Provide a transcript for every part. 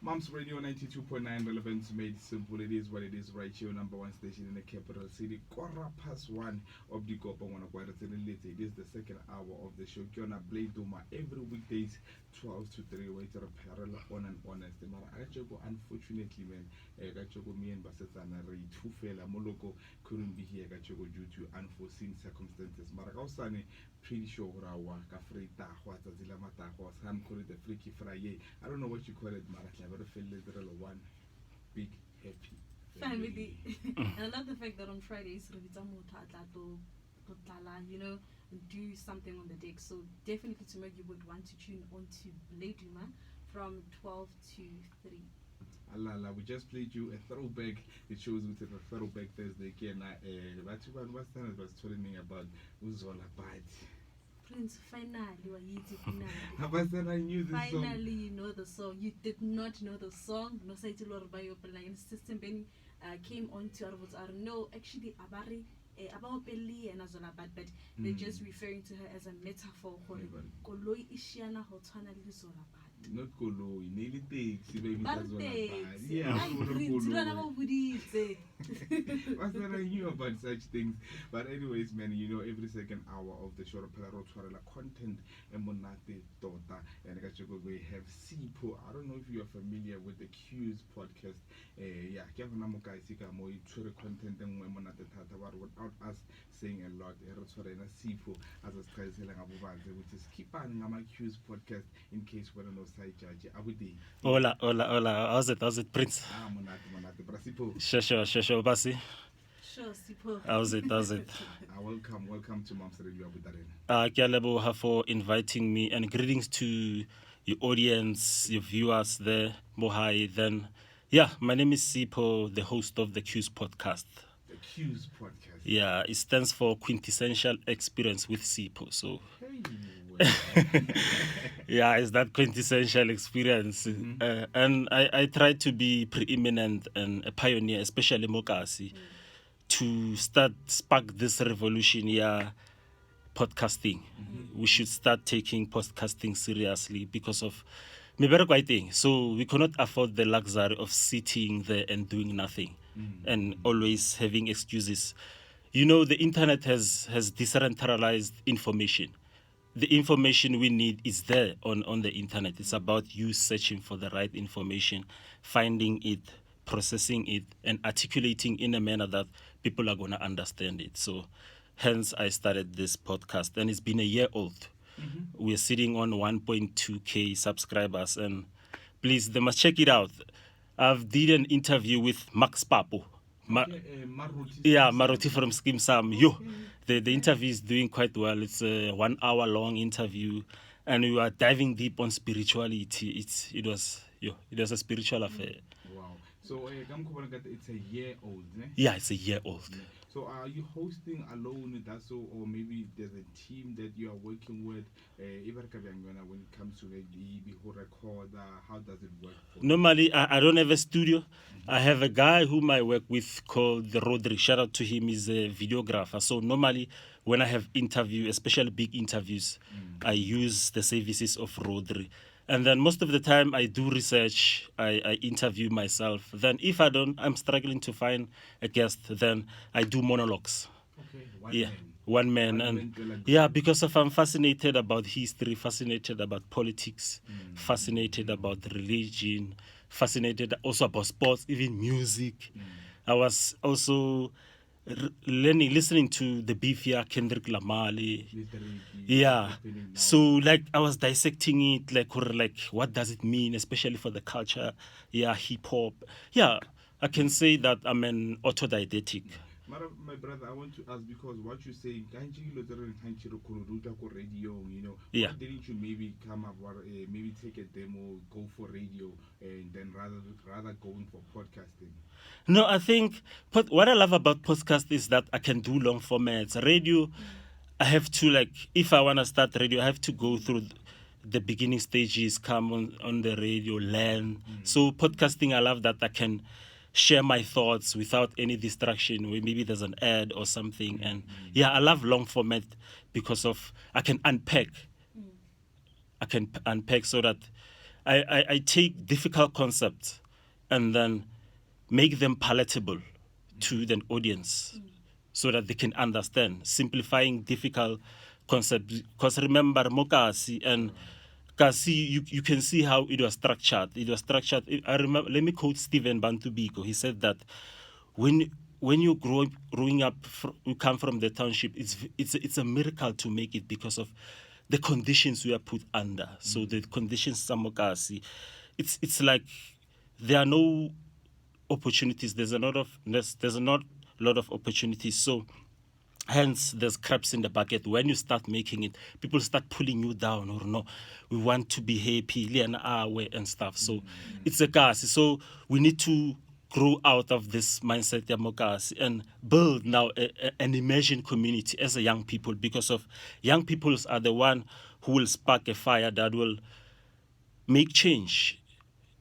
Mams Radio 92.9 relevance made simple. It is what it is right here, number one station in the capital city. Quarter past one of the Kopa It is the second hour of the show. Kiona Blade Duma every weekdays 12 to 3 way to parallel on and honest. Unfortunately, man, Gachoko me and Basetana Ray two fella Moloko couldn't be here Gachoko due to unforeseen circumstances. Marakausani pretty sure Rawa Kafrita Huatazilama was Ham call it the freaky Friday. I don't know what you call it, Marakla, but I feel literal one big happy family. And I love the fact that on Fridays, you know, do something on the deck. So definitely tomorrow you would want to tune on to Blade Duma from 12 to 3. Allah, we just played you a throwback. It shows with a throwback Thursday. What's was telling me about Uzola Bad. Prince, finally, I knew this song. Finally, you know the song. You did not know the song. No, say to Lord by your line system. Benny came on to our no, actually, Abari. About Belly and Azola Bad, but they're just referring to her as a metaphor for Koloi Ishiana Hotana Lizola Bad. Not Koloi, nearly takes baby. Yeah, what's that I knew about such things? But anyways, man, you know, every second hour of the show, content and Monate Tota and we have Sipo. I don't know if you are familiar with the Q's podcast. Yeah, Kevin Amokaisika Moi content and Monate Tata without us saying a lot. Sipo as a sky which is keep on my Q's podcast in case we don't know side judge. Hola. How's it, Prince? Sure, Basi. Sure, Sipo. How's it? Welcome to Mams Radio. Kialeboha for inviting me, and greetings to your audience, your viewers there. Mohai. Then, yeah, my name is Sipo, the host of the Q's podcast. The Q's podcast. Yeah, it stands for Quintessential Experience with Sipo. So. Yeah, it's that quintessential experience. And I try to be preeminent and a pioneer, especially Mokasi, to spark this revolution here, podcasting. We should start taking podcasting seriously because of so we cannot afford the luxury of sitting there and doing nothing and always having excuses. You know, the internet has decentralized information. The information we need is there on the internet. It's about you searching for the right information, finding it, processing it, and articulating in a manner that people are going to understand it. So hence I started this podcast, and it's been a year old. We're sitting on 1.2k subscribers, and please, they must check it out. I've did an interview with Max Papo. Maruti from Skim Sam. The interview is doing quite well. It's a 1 hour long interview, and we are diving deep on spirituality. It was a spiritual affair. Wow. So it's a year old, né? Yeah, it's a year old. So are you hosting alone, or maybe there's a team that you are working with? When it comes to the recorder, how does it work? Normally, I don't have a studio. I have a guy whom I work with called Rodri. Shout out to him. He's a videographer. So normally, when I have interviews, especially big interviews, I use the services of Rodri. And then most of the time I do research, I interview myself. Then if I don't, I'm struggling to find a guest, then I do monologues. Okay, one man. And because I'm fascinated about history, fascinated about politics, fascinated about religion, fascinated also about sports, even music. I was also listening to the beefier Kendrick Lamar. So like I was dissecting it, like what does it mean, especially for the culture? Hip hop. I can say that I'm an autodidactic. My brother, I want to ask, because what you say, radio, why didn't you maybe come up or maybe take a demo, go for radio, and then rather going for podcasting? No, I think what I love about podcast is that I can do long formats. Radio, I have to, if I want to start radio, I have to go through the beginning stages, come on the radio, learn. So podcasting, I love that I can share my thoughts without any distraction, where maybe there's an ad or something. And I love long format because of I can unpack so that I take difficult concepts and then make them palatable to the audience so that they can understand, simplifying difficult concepts. Because remember, Mokasi and Kasi, you can see how it was structured. It was structured. I remember. Let me quote Stephen Bantubiko. He said that when you growing up, you come from the township. It's a miracle to make it because of the conditions we are put under. So the conditions, Samokasi, it's like there are no opportunities. There's not a lot of opportunities. So hence there's crabs in the bucket. When you start making it, people start pulling you down, or no, we want to be happy and stuff. So it's a gas. So we need to grow out of this mindset democracy and build now an emerging community as a young people, because of young people are the one who will spark a fire that will make change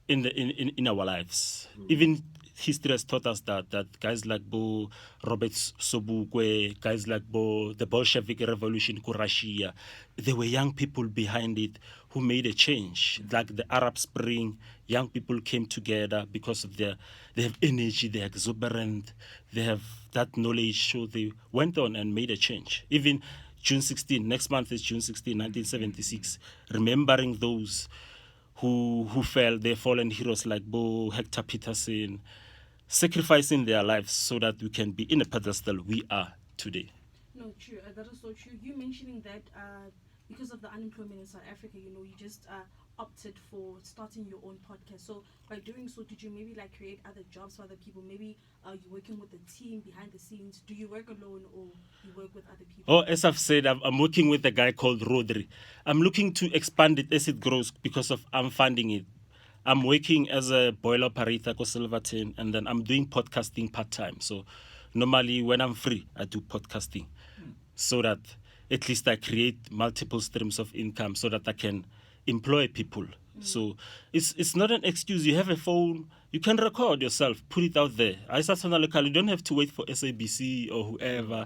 in our lives. Even history has taught us that guys like Bo Robert Sobukwe, guys like Bo the Bolshevik Revolution in Russia, there were young people behind it who made a change. Like the Arab Spring, young people came together because of they have energy, they're exuberant, they have that knowledge, so they went on and made a change. Even June 16, next month is June 16, 1976, remembering those who fell, their fallen heroes like Bo Hector Peterson, sacrificing their lives so that we can be in a pedestal we are today. No, true. That is so true. You mentioning that because of the unemployment in South Africa, you just opted for starting your own podcast. So by doing so, did you maybe like create other jobs for other people? Maybe you're working with a team behind the scenes. Do you work alone or you work with other people? Oh, as I've said, I'm working with a guy called Rodri. I'm looking to expand it as it grows because of I'm funding it. I'm working as a boiler operator for Silverton, and then I'm doing podcasting part-time. So normally when I'm free, I do podcasting so that at least I create multiple streams of income so that I can employ people. So it's not an excuse. You have a phone, you can record yourself, put it out there. You don't have to wait for SABC or whoever.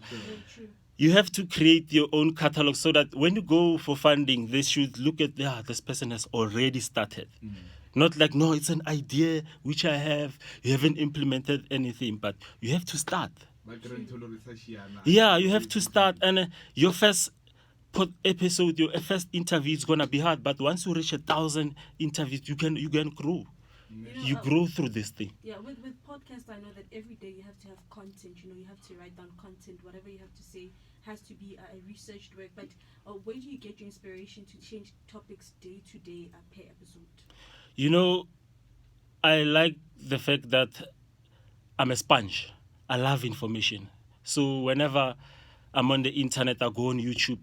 True. You have to create your own catalog so that when you go for funding, they should look at, this person has already started. Not like, no, it's an idea which I have. You haven't implemented anything, but you have to start. Yeah, you have to start. And your first episode, your first interview is going to be hard. But once you reach 1,000 interviews, you can grow. You grow through this thing. Yeah, with podcasts, I know that every day you have to have content. You have to write down content. Whatever you have to say has to be a researched work. But where do you get your inspiration to change topics day to day per episode? I like the fact that I'm a sponge. I love information. So whenever I'm on the internet, I go on YouTube.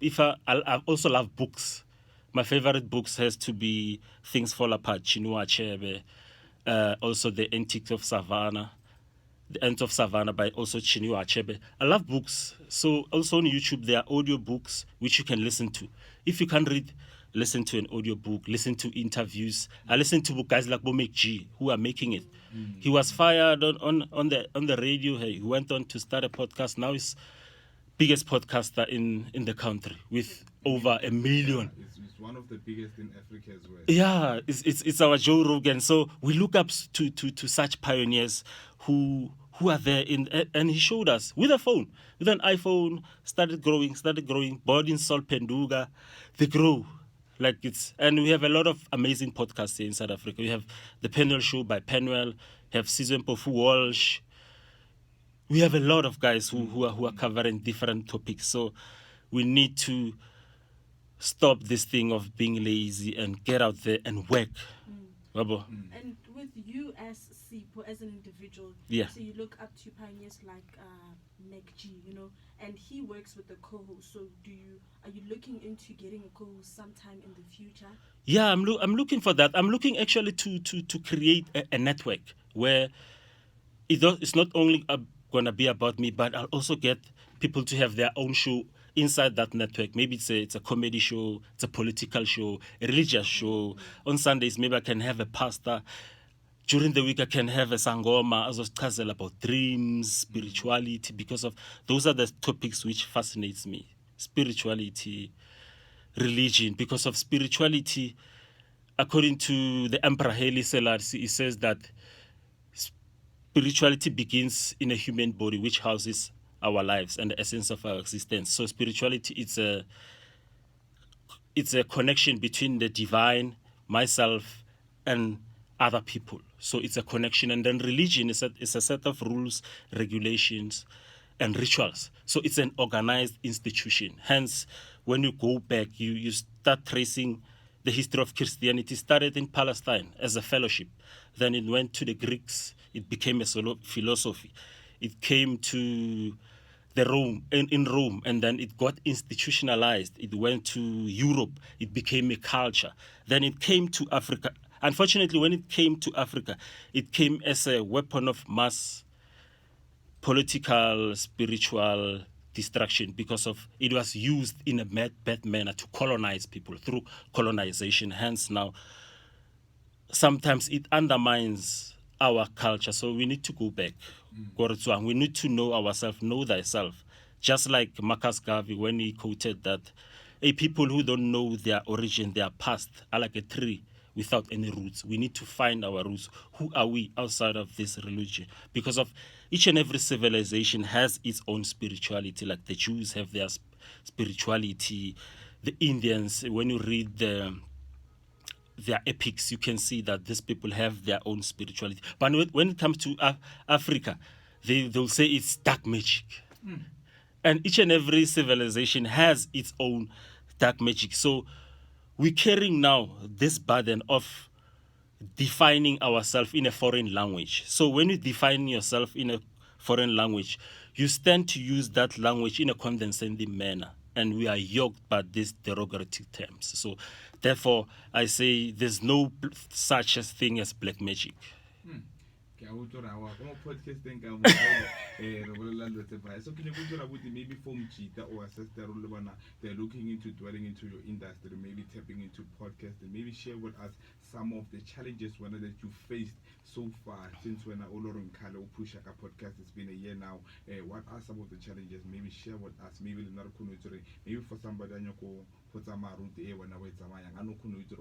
I also love books. My favorite books has to be Things Fall Apart, Chinua Achebe, also The Antics of Savannah, The End of Savannah by also Chinua Achebe. I love books. So also on YouTube, there are audio books which you can listen to. If you can't read, listen to an audio book, listen to interviews. I listen to guys like Bomek G who are making it. He was fired on the radio. He went on to start a podcast. Now he's biggest podcaster in the country with over 1 million. It's one of the biggest in Africa as well. Yeah, it's our Joe Rogan. So we look up to such pioneers who are there and he showed us with a phone, with an iPhone, started growing, Body in Sol Penduga, they grow. And we have a lot of amazing podcasts here in South Africa. We have the Panel Show by Penwell, have Season Pofu Walsh. We have a lot of guys who are covering different topics. So we need to stop this thing of being lazy and get out there and work. And with you as Sipho, as an individual, so you look up to pioneers like Nick G, and he works with the co-host. So are you looking into getting a co-host sometime in the future? Yeah, I'm looking for that. I'm looking actually to create a network where it's not only going to be about me, but I'll also get people to have their own show inside that network. Maybe it's a comedy show, it's a political show, a religious show. On Sundays, maybe I can have a pastor. During the week, I can have a sangoma, as about dreams, spirituality, because of those are the topics which fascinates me. Spirituality, religion, because of spirituality, according to the Emperor Haile Selassie, he says that spirituality begins in a human body which houses our lives and the essence of our existence. So spirituality, it's a connection between the divine, myself, and other people. So it's a connection. And then religion is a set of rules, regulations, and rituals. So it's an organized institution. Hence, when you go back, you start tracing the history of Christianity. Started in Palestine as a fellowship. Then it went to the Greeks. It became a philosophy. It came to in Rome, and then it got institutionalized. It went to Europe. It became a culture. Then it came to Africa. Unfortunately, when it came to Africa, it came as a weapon of mass political, spiritual destruction, because of it was used in a bad manner to colonize people through colonization. Hence now, sometimes it undermines our culture. So we need to go back. We need to know ourselves, know thyself. Just like Marcus Garvey, when he quoted that a people who don't know their origin, their past, are like a tree without any roots. We need to find our roots. Who are we outside of this religion? Because of each and every civilization has its own spirituality. Like the Jews have their spirituality. The Indians, when you read their epics, you can see that these people have their own spirituality. But when it comes to Africa, they'll say it's dark magic. And each and every civilization has its own dark magic. So we're carrying now this burden of defining ourselves in a foreign language. So when you define yourself in a foreign language, you stand to use that language in a condescending manner. And we are yoked by these derogatory terms. So therefore, I say there's no such a thing as black magic. So can you go to maybe form cheetah or sister they're looking into dwelling into your industry, maybe tapping into podcast, and maybe share with us some of the challenges that you faced so far since when Olorum Kalo push a podcast. It's been a year now. What are some of the challenges? Maybe share with us. Maybe maybe for somebody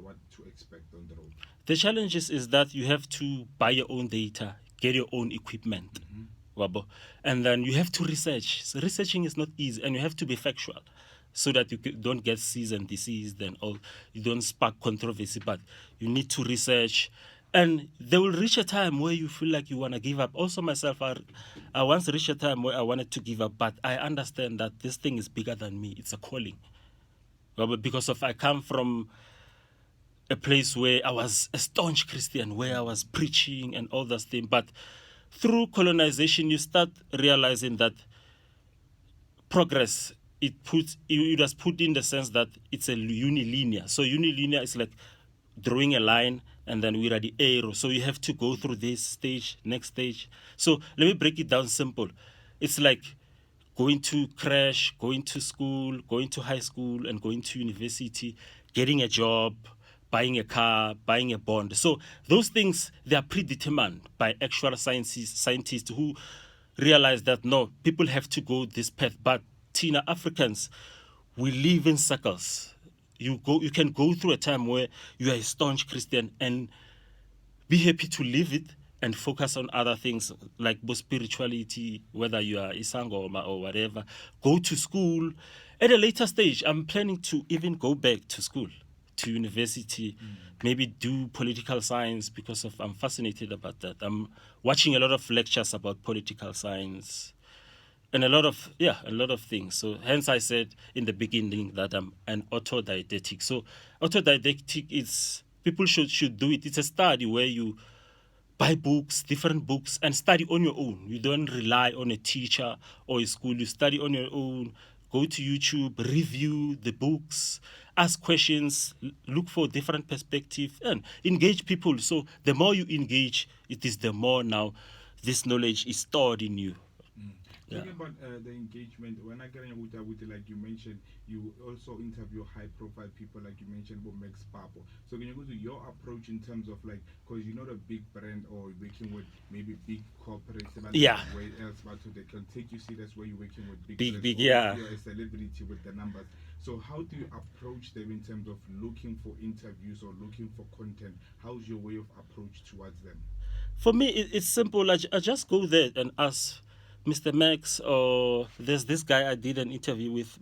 what to expect on the road. The challenges is that you have to buy your own data, get your own equipment, and then you have to research. So researching is not easy, and you have to be factual so that you don't get cease and desist and all. You don't spark controversy, but you need to research. And there will reach a time where you feel like you want to give up. Also myself, I once reached a time where I wanted to give up, but I understand that this thing is bigger than me. It's a calling. Because I come from a place where I was a staunch Christian, where I was preaching and all those things. But through colonization, you start realizing that progress, it was put in the sense that it's a unilinear. So unilinear is like drawing a line and then we're at the arrow. So you have to go through this stage, next stage. So let me break it down simple. It's like going to crash, going to school, going to high school, and going to university, getting a job, buying a car, buying a bond. So those things, they are predetermined by actual scientists who realize that, no, people have to go this path. But Tina, Africans, we live in circles. You can go through a time where you are a staunch Christian and be happy to live it and focus on other things like both spirituality, whether you are Isangoma or whatever. Go to school. At a later stage, I'm planning to even go back to school, to university, maybe do political science because I'm fascinated about that. I'm watching a lot of lectures about political science and a lot of things. So hence I said in the beginning that I'm an autodidactic. So autodidactic is, people should do it. It's a study where you buy books, different books, and study on your own. You don't rely on a teacher or a school. You study on your own. Go to YouTube, review the books, ask questions, look for different perspectives, and engage people. So the more you engage, it is the more now this knowledge is stored in you. Talking about the engagement, when I get with like you mentioned, you also interview high-profile people, like you mentioned, about Max Papo. So can you go to your approach in terms of like, because you're not a big brand or working with maybe big corporates, but Yeah. where else, but they can take you serious where you're working with big, Big, brands, or yeah. you're a celebrity with the numbers. So how do you approach them in terms of looking for interviews or looking for content? How's your way of approach towards them? For me, it's simple. I just go there and ask Mr. Max, or there's this guy I did an interview with,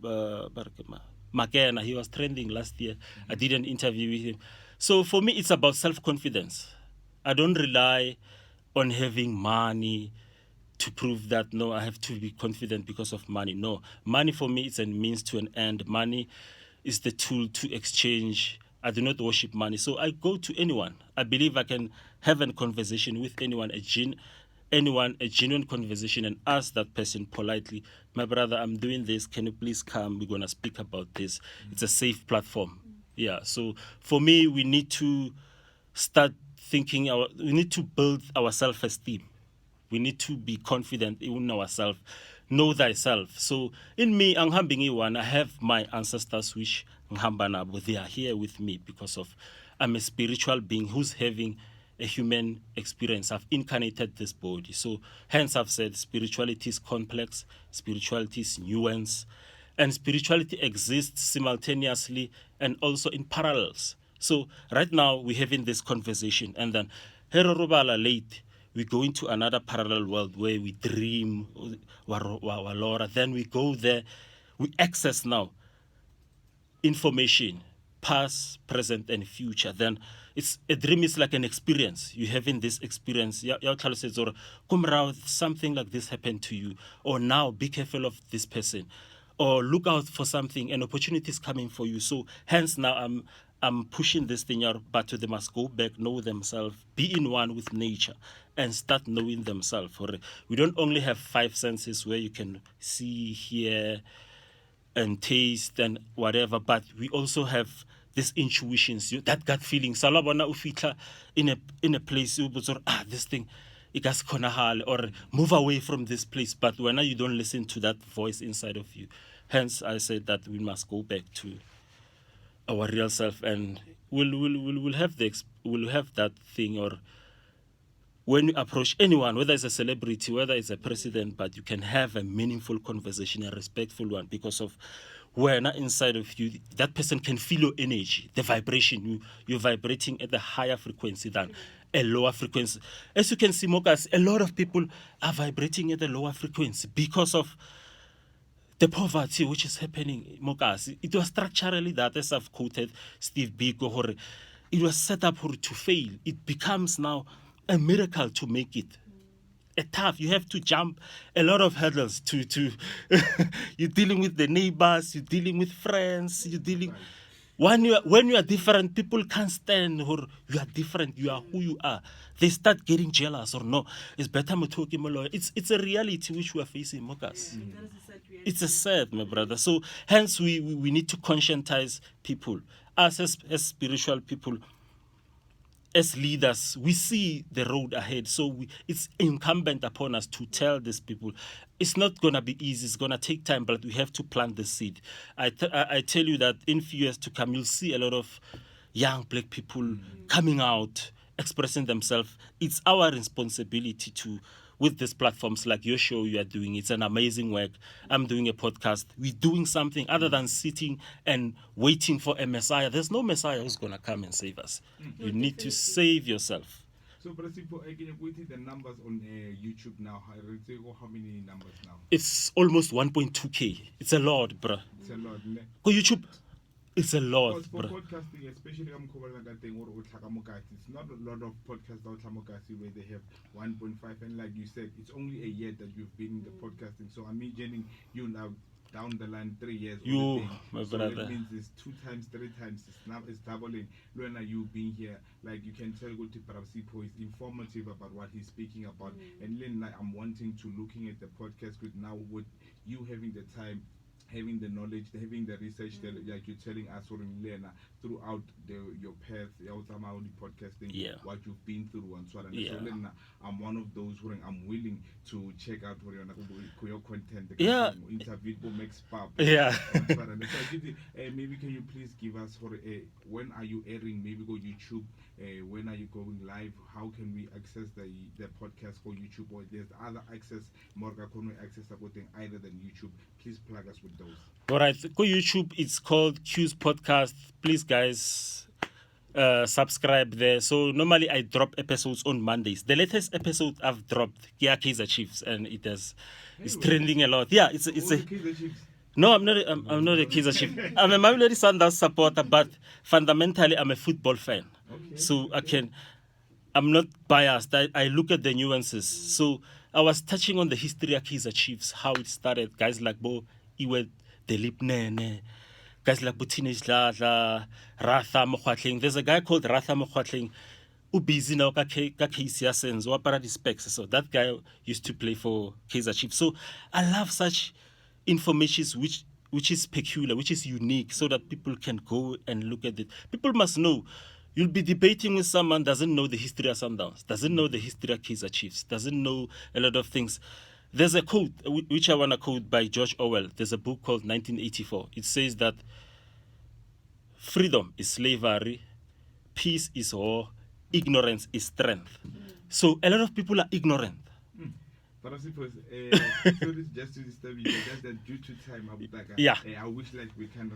Makena. He was trending last year. I did an interview with him. So for me, it's about self-confidence. I don't rely on having money to prove that, no, I have to be confident because of money. No, money for me is a means to an end. Money is the tool to exchange. I do not worship money, so I go to anyone. I believe I can have a conversation with anyone, a genuine conversation, and ask that person politely, my brother, I'm doing this, can you please come, we're going to speak about this. It's a safe platform. Yeah, so for me, we need to start thinking, we need to build our self-esteem. We need to be confident in ourselves. Know thyself. So in me, one, I have my ancestors which they are here with me because of I'm a spiritual being who's having a human experience. I've incarnated this body. So hence I've said spirituality is complex, spirituality is nuance, and spirituality exists simultaneously and also in parallels. So right now we're having this conversation, and then Hero Rubala late, we go into another parallel world where we dream, Walora. Then we go there, we access now information, past, present, and future. Then it's a dream is like an experience. You having this experience. Your child says, or come around, something like this happened to you, or now be careful of this person, or look out for something. An opportunity is coming for you. So hence now I'm pushing this thing out, but they must go back, know themselves, be in one with nature, and start knowing themselves. We don't only have 5 senses where you can see, hear, and taste and whatever, but we also have this intuitions, that gut feeling. Salabona ufitla in a place, this thing, it has konahal, or move away from this place. But when you don't listen to that voice inside of you, hence I said that we must go back to our real self, and we'll have we'll have that thing, or when you approach anyone, whether it's a celebrity, whether it's a president, but you can have a meaningful conversation, a respectful one, because of when inside of you, that person can feel your energy, the vibration. You're vibrating at a higher frequency than a lower frequency. As you can see, Mokas, a lot of people are vibrating at a lower frequency because of the poverty which is happening, Mokas. It was structurally that, as I've quoted Steve Biko, it was set up to fail. It becomes now a miracle to make it. A tough, you have to jump a lot of hurdles to you're dealing with the neighbors, you're dealing with friends, you're dealing when you are different, people can't stand, or you are different, you are who you are. They start getting jealous, or no, it's better to talk him alone. It's a reality which we are facing, Mokas. It's a sad, my brother. So hence we need to conscientize people. Us as spiritual people, as leaders, we see the road ahead. So it's incumbent upon us to tell these people, it's not going to be easy, it's going to take time, but we have to plant the seed. I tell you that in few years to come, you'll see a lot of young black people coming out, expressing themselves. It's our responsibility to, with these platforms like your show you are doing, it's an amazing work. I'm doing a podcast. We're doing something other than sitting and waiting for a Messiah. There's no Messiah who's going to come and save us. You need to save yourself. So, Brasipo, can you put the numbers on YouTube now? How many numbers now? It's almost 1.2K. It's a lot, bruh. It's a lot, ne? Go YouTube. It's a lot, Because for bruh. podcasting, especially it's not a lot of podcasts out where they have 1.5, and like you said, it's only a year that you've been in the podcasting. So I'm imagining you now down the line 3 years. You, my so brother. that means it's 2 times, 3 times. It's doubling. When are you being here? Like you can tell, go to Parasipo is informative about what he's speaking about, and then I'm wanting to looking at the podcast with now with you having the time, having the knowledge, having the research, that, like you're telling us, or Lena, throughout your path, your podcasting, Yeah. what you've been through and so on. Yeah. So then I'm one of those who I'm willing to check out your content. Yeah. Interview makes pop. Yeah. So maybe can you please give us when are you airing? Maybe go YouTube. When are you going live? How can we access the podcast for YouTube, or there's other access? More can we access something either than YouTube? Please plug us with those. All right, go YouTube. It's called Q's Podcast. Please, guys, subscribe there. So normally I drop episodes on Mondays. The latest episode I've dropped, yeah, Kaizer Chiefs, and it's trending a lot. Yeah, it's a. Kaizer Chiefs. No, I'm not. I'm not a Kaizer Chief. I'm a Mamelodi Sundowns supporter, but fundamentally I'm a football fan. Okay, So okay. I'm not biased. I look at the nuances. So I was touching on the history of Kaizer Chiefs, how it started. Guys like Bo Iwe Delip Nene, guys like Butinish Ratha Mokwatling. There's a guy called Ratha Mokwatling who busy now ka KCS Senzo Wapara Specs. So that guy used to play for Kaizer Chiefs. So I love such information which is peculiar, which is unique, so that people can go and look at it. People must know. You'll be debating with someone doesn't know the history of Sundowns, doesn't know the history of Kaizer Chiefs, doesn't know a lot of things. There's a quote, which I want to quote, by George Orwell. There's a book called 1984. It says that freedom is slavery, peace is war, ignorance is strength. So a lot of people are ignorant. But I suppose, so this just to disturb you, just that due to time, Yeah. I wish like we can,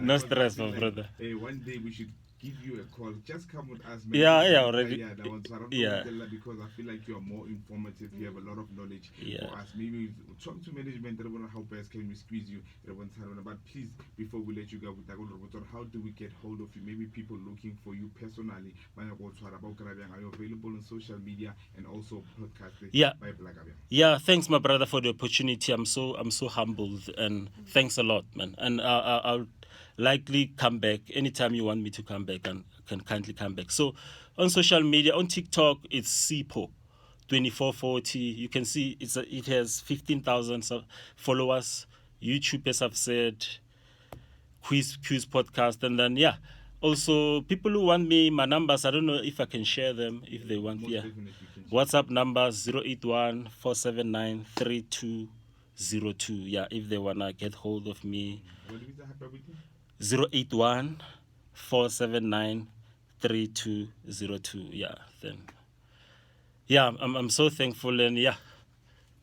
No stress, my brother. One day we should give you a call. Just come with us. Already. Yeah, that one. So I don't Yeah. know, because I feel like you are more informative. You have a lot of knowledge Yeah. for us. Maybe talk to management. I don't know how best can we squeeze you. But please, before we let you go, how do we get hold of you? Maybe people looking for you personally. Are you available on social media and also podcasting? Yeah. By Black Avian? Yeah, thanks, my brother, for the opportunity. I'm so humbled, and thanks a lot, man. And I'll likely come back anytime you want me to come back, and can kindly come back. So on social media, on TikTok, it's Sipo 2440. You can see it has 15,000 followers. YouTube, as I've said, Quiz podcast, and then yeah. Also, people who want me, my numbers, I don't know if I can share them if they want. Most Yeah. definitely can. WhatsApp number 081 479 3202. Yeah, if they wanna get hold of me. What is the happy with you? 081 479 3202. Yeah, then. Yeah, I'm so thankful, and yeah,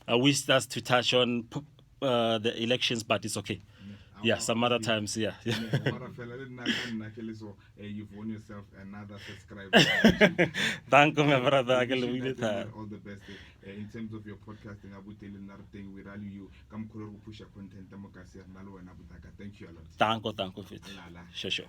I wish us to touch on the elections, but it's okay. Yeah, some other times, yeah. You've won yourself another subscriber. Thank you, my brother. I We can wish you leave it nothing there. but all the best. In terms of your podcasting, Abu Tele Narting, we rally you. Come push your content. Thank you a lot. Thank you, fit. Lala. Sure.